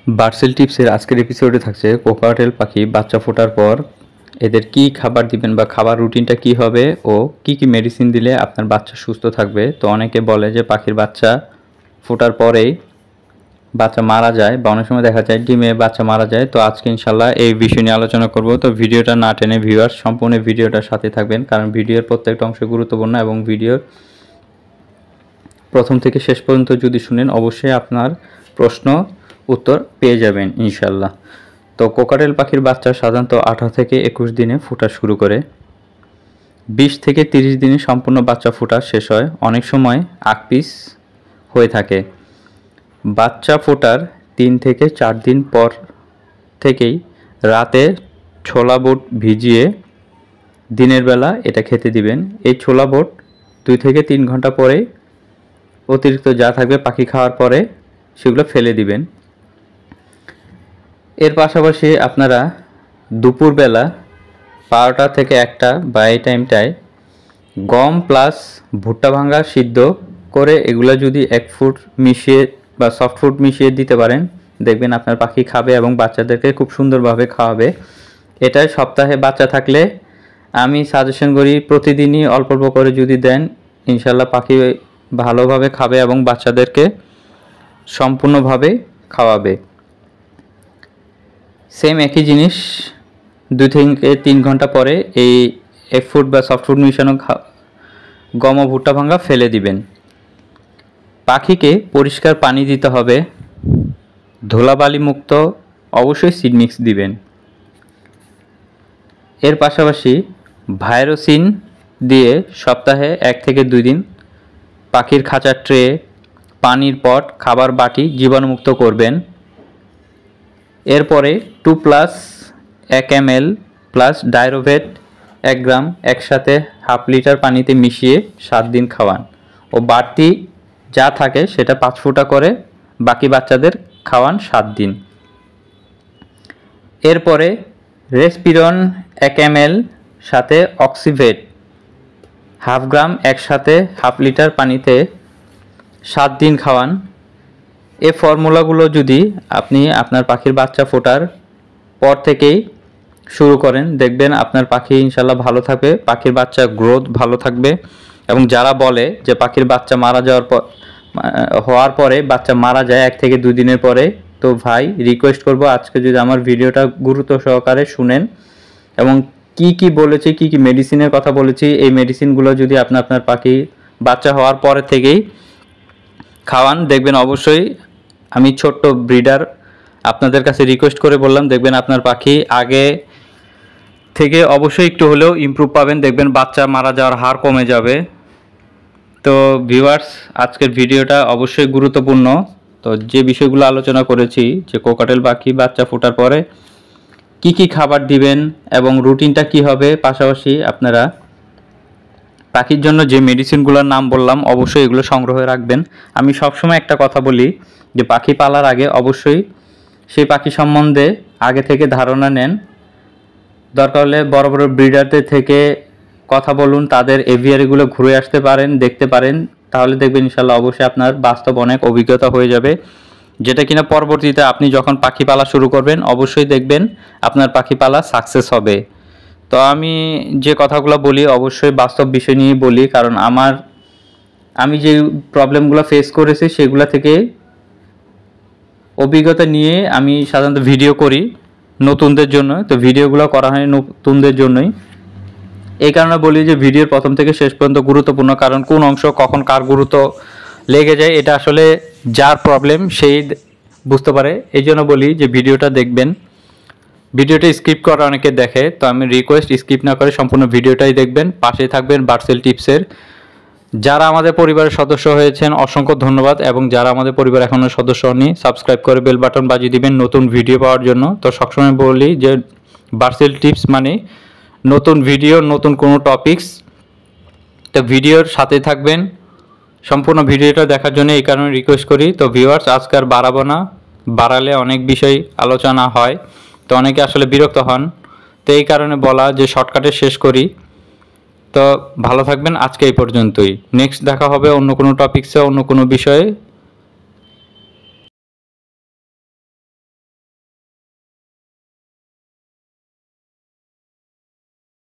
বার্সেল টিপসের আজকের এপিসোডে থাকছে কোকাটেল পাখি বাচ্চা ফোটার পর এদের কি খাবার দিবেন বা খাবার রুটিনটা কি হবে ও কি কি মেডিসিন দিলে আপনার বাচ্চা সুস্থ থাকবে। তো অনেকে বলে যে পাখির বাচ্চা ফোটার পরেই বাচ্চা মারা যায় বা অনেক সময় দেখা যায় ডিমে বাচ্চা মারা যায়। তো আজকে ইনশাল্লাহ এই বিষয় নিয়ে আলোচনা করব। তো ভিডিওটা না টেনে ভিউয়ার্স সম্পূর্ণ ভিডিওটার সাথে থাকবেন, কারণ ভিডিওর প্রত্যেকটা অংশ গুরুত্বপূর্ণ এবং ভিডিওর প্রথম থেকে শেষ পর্যন্ত যদি শুনেন অবশ্যই আপনার প্রশ্ন উত্তর পেয়ে যাবেন ইনশাল্লাহ। তো কোকাটেল পাখির বাচ্চা সাধারণত 18 থেকে 21 দিনে ফোটা শুরু করে, 20 থেকে 30 দিনে সম্পূর্ণ বাচ্চা ফোটা শেষ হয়, অনেক সময় আকপিস হয়ে থাকে। বাচ্চা ফোটার 3 থেকে 4 দিন পর থেকেই রাতে ছোলা বুট ভিজিয়ে দিনের বেলা এটা খেতে দিবেন। এই ছোলা বুট 2 থেকে 3 ঘন্টা পরে অতিরিক্ত যা থাকবে পাখি খাওয়ার পরে সেগুলো ফেলে দিবেন। এর পাশাপাশি আপনারা দুপুরবেলা 12টা থেকে 1টা বা এই টাইমটায় গম প্লাস ভুট্টা ভাঙা সিদ্ধ করে এগুলো যদি 1 ফুট মিশিয়ে বা সফট ফুড মিশিয়ে দিতে পারেন, দেখবেন আপনার পাখি খাবে এবং বাচ্চাদেরকে খুব সুন্দরভাবে খাওয়াবে। এটাই সপ্তাহে বাচ্চা থাকলে আমি সাজেশন করি প্রতিদিনই অল্প অল্প করে যদি দেন ইনশাল্লাহ পাখি ভালোভাবে খাবে এবং বাচ্চাদেরকে সম্পূর্ণভাবে খাওয়াবে। সেম একই জিনিস 2 থেকে 3 ঘন্টা পরে এই 1 ফুট বা সফট ফুড মিশানো গম ও ভুট্টা ভাঙা ফেলে দিবেন। পাখিকে পরিষ্কার পানি দিতে হবে, ধুলাবালি মুক্ত অবশ্যই সিড মিক্স দিবেন। এর পাশাপাশি ভাইরোসিন দিয়ে সপ্তাহে 1 থেকে 2 দিন পাখির খাঁচার ট্রে, পানির পট, খাবার বাটি জীবাণুমুক্ত করবেন। এরপরে 2+ 1 ml প্লাস ডাইরোভেট 1 গ্রাম একসাথে 1/2 লিটার পানিতে মিশিয়ে 7 দিন খাওয়ান ও বাড়তি যা থাকে সেটা 5 ফোঁটা করে বাকি বাচ্চাদের খাওয়ান 7 দিন। এরপরে রেসপিরন 1 ml সাথে অক্সিভেট 1/2 গ্রাম একসাথে 1/2 লিটার পানিতে 7 দিন খাওয়ান। এই ফর্মুলাগুলো যদি আপনি আপনার পাখির বাচ্চা ফোটার পর থেকেই শুরু করেন, দেখবেন আপনার পাখি ইনশাল্লাহ ভালো থাকবে, পাখির বাচ্চা গ্রোথ ভালো থাকবে। এবং যারা বলে যে পাখির বাচ্চা মারা হওয়ার পরে বাচ্চা মারা যায় 1 থেকে 2 দিনের পরে, তো ভাই রিকোয়েস্ট করব আজকে যদি আমার ভিডিওটা গুরুত্ব সহকারে শুনেন এবং কি বলেছি, কি মেডিসিনের কথা বলেছি, এই মেডিসিনগুলো যদি আপনার পাখি বাচ্চা হওয়ার পরে থেকেই খাওয়ান, দেখবেন অবশ্যই আমি ছোট্ট ব্রিডার আপনাদের কাছে রিকোয়েস্ট করে বললাম, দেখবেন আপনার পাখি আগে থেকে অবশ্যই একটু হলেও ইমপ্রুভ পাবেন, দেখবেন বাচ্চা মারা যাওয়ার হার কমে যাবে। তো ভিউয়ার্স আজকের ভিডিওটা অবশ্যই গুরুত্বপূর্ণ। তো যে বিষয়গুলো আলোচনা করেছি যে কোকাটেল পাখি বাচ্চা ফোটার পরে কি খাবার দিবেন এবং রুটিনটা কি হবে, পাশাপাশি আপনারা পাখির জন্য যে মেডিসিনগুলোর নাম বললাম অবশ্যই এগুলো সংগ্রহে রাখবেন। আমি সবসময় একটা কথা বলি যে পাখি পালার আগে অবশ্যই সেই পাখি সম্বন্ধে আগে থেকে ধারণা নেন। দরকার হলে বড় বড় ব্রিডারদের থেকে কথা বলুন, তাদের এভিয়ারিগুলো ঘুরে আসতে পারেন, দেখতে পারেন, তাহলে দেখবেন ইনশাল্লাহ অবশ্যই আপনার বাস্তব অনেক অভিজ্ঞতা হয়ে যাবে, যেটা কিনা পরবর্তীতে আপনি যখন পাখি পালা শুরু করবেন অবশ্যই দেখবেন আপনার পাখি পালা সাকসেস হবে। তো আমি যে কথাগুলো বলি অবশ্যই বাস্তব বিষয় নিয়ে বলি, কারণ আমি যে প্রবলেমগুলো ফেস করেছি সেগুলো থেকে অভিজ্ঞতা নিয়ে আমি সাধারণত ভিডিও করি নতুনদের জন্য। তো ভিডিওগুলো করা হয় নতুনদের জন্যই, এই কারণে বলি যে ভিডিওর প্রথম থেকে শেষ পর্যন্ত গুরুত্বপূর্ণ, কারণ কোন অংশ কখন কার গুরুত্ব লেগে যায় এটা আসলে যার প্রবলেম সেই বুঝতে পারে। এই জন্য বলি যে ভিডিওটা দেখবেন। ভিডিওটা স্কিপ করা অনেকে দেখে, তো আমি রিকোয়েস্ট স্কিপ না করে সম্পূর্ণ ভিডিওটাই দেখবেন, পাশে থাকবেন বার্ডসেল টিপসের। যারা আমাদের পরিবারের সদস্য হয়েছেন অসংখ্য ধন্যবাদ, এবং যারা আমাদের পরিবার এখনও সদস্য হননি সাবস্ক্রাইব করে বেল বাটন বাজিয়ে দিবেন নতুন ভিডিও পাওয়ার জন্য। তো সবসময় বলি যে বার্ডসেল টিপস মানে নতুন ভিডিও, নতুন কোনো টপিকস। তো ভিডিওর সাথে থাকবেন সম্পূর্ণ ভিডিওটা দেখার জন্য, এই কারণে রিকোয়েস্ট করি। তো ভিউয়ার্স আজকে আর বাড়াবো না, বাড়ালে অনেক বিষয় আলোচনা হয়, তো অনেকে আসলে বিরক্ত হন, তো এই কারণে বলা যে শর্টকাটে শেষ করি। তো ভালো থাকবেন, আজকে এই পর্যন্তই। নেক্সট দেখা হবে অন্য কোনো টপিকসে, অন্য কোনো বিষয়ে।